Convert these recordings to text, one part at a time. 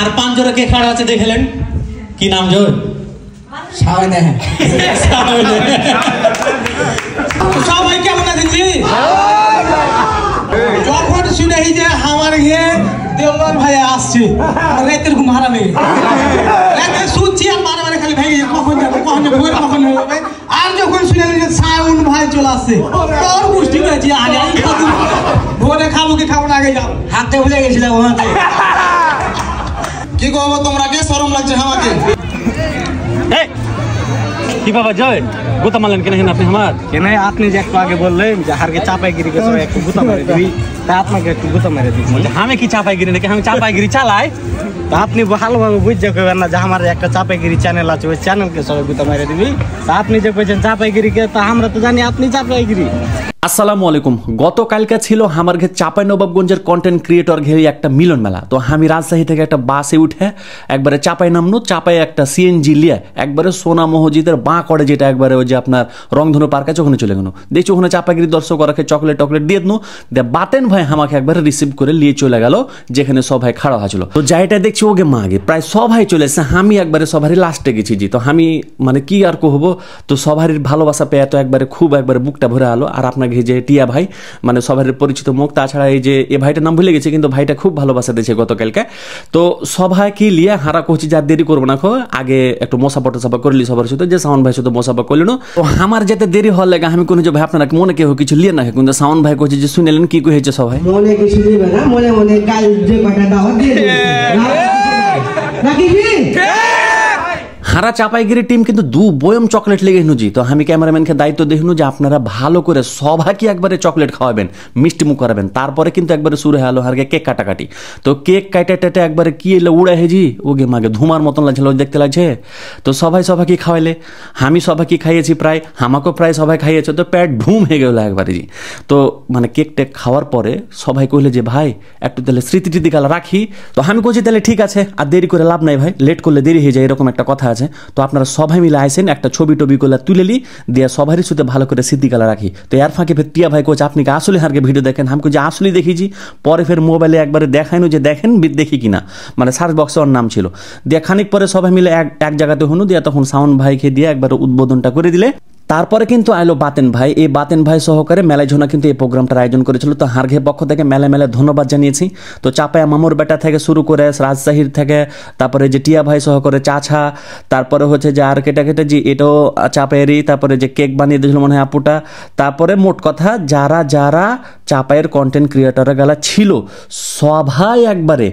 আর পাঁচ জোড়া কে খাড়া আছে দেখলেন কি নাম জোর সবাই কেমন আছেন জি যখন শুনে যে আমার ঘে দেওয়ার ভাই আসছে রাতের ঘুম হারা নেই রাতে শুনছি আর মানে মানে খালি ভেঙে কখন যাবো কখন যাবো কখন হবে আর যখন শুনে যে সাউন্ড ভাই চলে আসছে তোর গোষ্ঠী হয়েছে আগে আমি খাবো ভোরে খাবো কি খাবো না আগে যাও হাতে ভুলে গেছিলাম ওখানে কি করবো তোমরা কে শরম লাগছে আমাকে কি বাবা জয় গোতা মারলেন কেন আপনি আমার কেন আপনি যে একটু আগে বললেন যে হারকে চাপাইগিরি কে সবাই একটু গুতা মেরে দিবি তা আপনাকে একটু গুতা মেরে দিবি আমি কি চাপাইগিরি নাকি আমি চাপাইগিরি চালাই তা আপনি ভালোভাবে বুঝতে পারবেন না যে আমার একটা চাপাইগিরি চ্যানেল আছে ওই চ্যানেলকে সবাই গুতা মেরে দিবি তা আপনি যে কইছেন চাপাইগিরি কে তা আমরা তো জানি আপনি চাপাইগিরি। আসসালামু আলাইকুম। গতকালকে ছিল আমার ঘে চাঁপাইনবাবগঞ্জের কন্টেন্ট ক্রিয়েটর ঘেরে একটা মিলন মেলা। তো আমি রাজশাহী থেকে একটা বাসে উঠে একবারে চাপাই নামনো, চাপাই একটা সিএনজি লিয়ে একবারে সোনা মসজিদের বাঁ করে যেটা একবারে ওই যে আপনার রংধনু পার্ক আছে ওখানে চলে গেল। দেখছি ওখানে চাপাগিরি দর্শক ওরাকে চকলেট টকলেট দিয়ে দিন দিয়ে বাতেন ভাই আমাকে একবারে রিসিভ করে নিয়ে চলে গেল যেখানে সবাই খাড়া হয়েছিল। তো যাইটা দেখছি ওকে মাগে প্রায় সবাই চলে এসছে, আমি একবারে সবারই লাস্টে গেছি জি। তো আমি মানে কি আর কহবো, তো সবারই ভালোবাসা পেয়ে তো একবারে খুব একবারে বুকটা ভরে আলো। আর আপনাকে যে টিয়া ভাই মানে সবার পরিচিত মুখ, তাছাড়া এই যে এ ভাইটার নাম ভুলে গেছে কিন্তু ভাইটা খুব ভালোবাসা দিয়েছে গতকালকে। তো সবাই কি লিয়ে হারা করছি যা দেরি করবো না, আগে একটু মশাপা টসাপা করলি সবার সাথে, যে সাউন্ড ভাই শুধু মশাপা করলি না। তো আমার যেতে দেরি হওয়ার লাগে আমি কোনো যে ভাই আপনারা মনে কেউ কিছু লিয়ে না, কিন্তু সাউন্ড ভাই করছি যে শুনেলেন কি কয়েছে সবাই মনে কিছু নিবে না, মনে মনে কাল যে কটা দাওয়াত দিয়ে নাকি হারা চাপাইগিরি টিম কিন্তু দু বয়ম চকলেট লেগে জি। তো আমি ক্যামেরাম্যানকে দায়িত্ব দেখনু যে আপনারা ভালো করে সবাইকে একবারে চকলেট খাওয়াবেন, মিষ্টি মুখ করাবেন। তারপরে কিন্তু একবারে শুরু হলো হারকে কেক কাটাকাটি। তো কেক কাটে টাটে একবারে কি এলো উড়ে হেজি ওগে মাগে ধুমার মতন লাগছিল দেখতে লাগছে। তো সবাই সবাইকে খাওয়াইলে, আমি সবাইকে খাইয়েছি প্রায়, আমাকেও প্রায় সবাই খাইয়েছে। তো পেট ঢুম হয়ে গেল একবারে জি। তো মানে কেক টেক খাওয়ার পরে সবাই কইলে যে ভাই একটু তাহলে স্মৃতি টিতি গালা রাখি। তো আমি কইছি তাহলে ঠিক আছে, আর দেরি করে লাভ নাই ভাই, লেট করলে দেরি হয়ে যায় এরকম একটা কথা আছে। তো আপনারা সবাই মিলে আইসেন, একটা ছবি টবি গুলা তুলে লি দিয়ে সবারই সাথে ভালো করে স্মৃতিকালা রাখি। তো এর ফাঁকে ফের টিয়া ভাই কোচ আপনি কি আসলে হারকে ভিডিও দেখেন, আমি যে আসলে দেখিছি। পরে ফের মোবাইলে একবারে দেখাইনো যে দেখেন দেখি কিনা, মানে সার্চ বক্সে ওর নাম ছিল। দিয়ে খানিক পরে সবাই মিলে এক জায়গাতে হনু দিয়ে তখন সাউন্ড ভাইকে দিয়ে একবার উদ্বোধনটা করে দিলে। তারপরে কিন্তু আইলো বাতেন ভাই, এই বাতেন ভাই সহকারে মেলায় ঝোনা কিন্তু এই প্রোগ্রামটার আয়োজন করেছিল। তো হারঘে পক্ষ থেকে মেলা ধন্যবাদ জানিয়েছি। তো চাপায়া মামুর বেটা থেকে শুরু করে রাজশাহীর থেকে, তারপরে যে টিয়া ভাই সহকারে চাছা, তারপরে হচ্ছে যে আর কেটে কেটে যে এটাও চাপায়েরই, তারপরে যে কেক বানিয়ে দিয়েছিল মনে হয় আপুটা। তারপরে মোট কথা যারা যারা চাপায়ের কন্টেন্ট ক্রিয়েটরের গেলা ছিল সবাই একবারে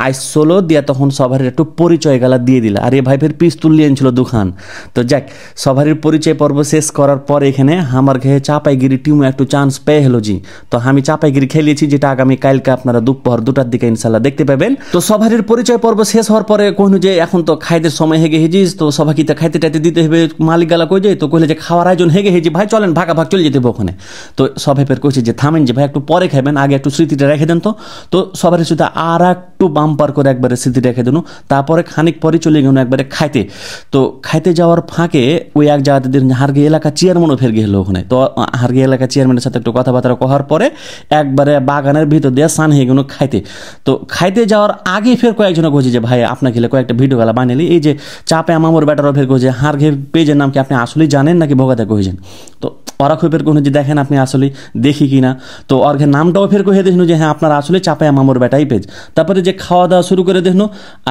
আইসলো দিয়া তখন সবার একটু পরিচয় গেলা দিয়ে দিলা। আর এ ভাই ফের পিস্তুল নিয়ে আনছিল দুখান। তো যাক সবারই পরিচয় পর্ব শেষ করার পর এখানে আমার ঘে চাপাইগিরি টিমও একটু চান্স পেয়ে হলো জি। তো আমি চাপাইগিরি খেলিয়েছি, যেটা আগামী কালকে আপনারা দুপুর 2টার দিকে ইনশাল্লাহ দেখতে পাবেন। তো সবারই পরিচয় পর্ব শেষ হওয়ার পরে কইনু যে এখন তো খাইতে সময় হেগে হেজিস, তো সবাইকে তো খাইতে টাইতে দিতে হবে। মালিক গালা কই যায়, তো কইলে যে খাওয়ার আয়োজন হেগে হেজি ভাই চলেন ভাগ চলে যেতে হবে ওখানে। তো সবাই ফের কইছে যে থামেন যে ভাই একটু পরে খাবেন, আগে একটু স্মৃতিটা রেখে দেন। তো সবারই সাথে আর একটু বাম্পার করে একবারে স্মৃতি রেখে দেন। তারপরে খানিক পরে চলে গেল একবারে খাইতে। তো খাইতে যাওয়ার ফাঁকে ওই এক জায়গাতে হারগে এলাকা চেয়ারম্যানও ফের গেল ওখানে। তো হারগে এলাকা চেয়ারম্যানের সাথে একটু কথাবার্তা কহার পরে একবারে বাগানের ভিতর দিয়ে সান হয়ে গেল খাইতে। তো খাইতে যাওয়ার আগে ফের কয়েকজনে কইছে যে ভাই আপনার খেলে কয়েকটা ভিডিও গালা বানিয়ে এই যে চাপে মামুর ব্যাটারও ফের কইছে হারগে পেজের নাম কি আপনি আসলেই জানেন নাকি ভোগাতে কইছেন। তো ওরা খুবের কোনো যে দেখেন আপনি আসলে দেখি কিনা। তো অর্ঘের নামটাও ফের কহে দেখুন যে হ্যাঁ আপনারা আসলে চাপায়া মামুর বেটাই পেজ। তারপরে যে খাওয়া দাওয়া শুরু করে দেখুন।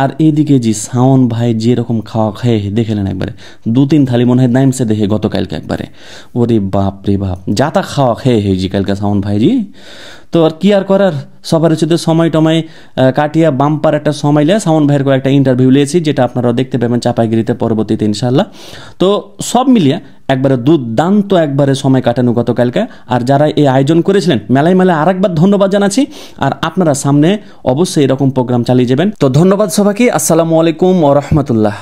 আর এইদিকে যে সাউন্ড ভাই যেরকম খাওয়া খেয়ে দেখলেন একবারে 2-3 থালি মনে হয় নাইমসে দেখে গতকালকে একবারে ওরে বাপ রে বাপ যা তা খাওয়া খেয়ে জি কালকে সাউন্ড ভাইজি। তো আর কি আর করার, সবার সাথে সময় টময় কাটিয়া বাম্পার একটা সময় লিয়ে সাউন্ড ভাইয়ের একটা ইন্টারভিউ লিয়েছি, যেটা আপনারা দেখতে পাবেন চাপাইগিরিতে পরবর্তীতে ইনশাল্লাহ। তো সব মিলিয়ে একবারে দুর্দান্ত একবারে সময় কাটানো গতকালকে। আর যারা এই আয়োজন করেছিলেন মেলায় আরেকবার ধন্যবাদ জানাচ্ছি। আর আপনারা সামনে অবশ্যই এরকম প্রোগ্রাম চালিয়ে যাবেন। তো ধন্যবাদ সবাইকে, আসসালামু আলাইকুম ওয়া রাহমাতুল্লাহ।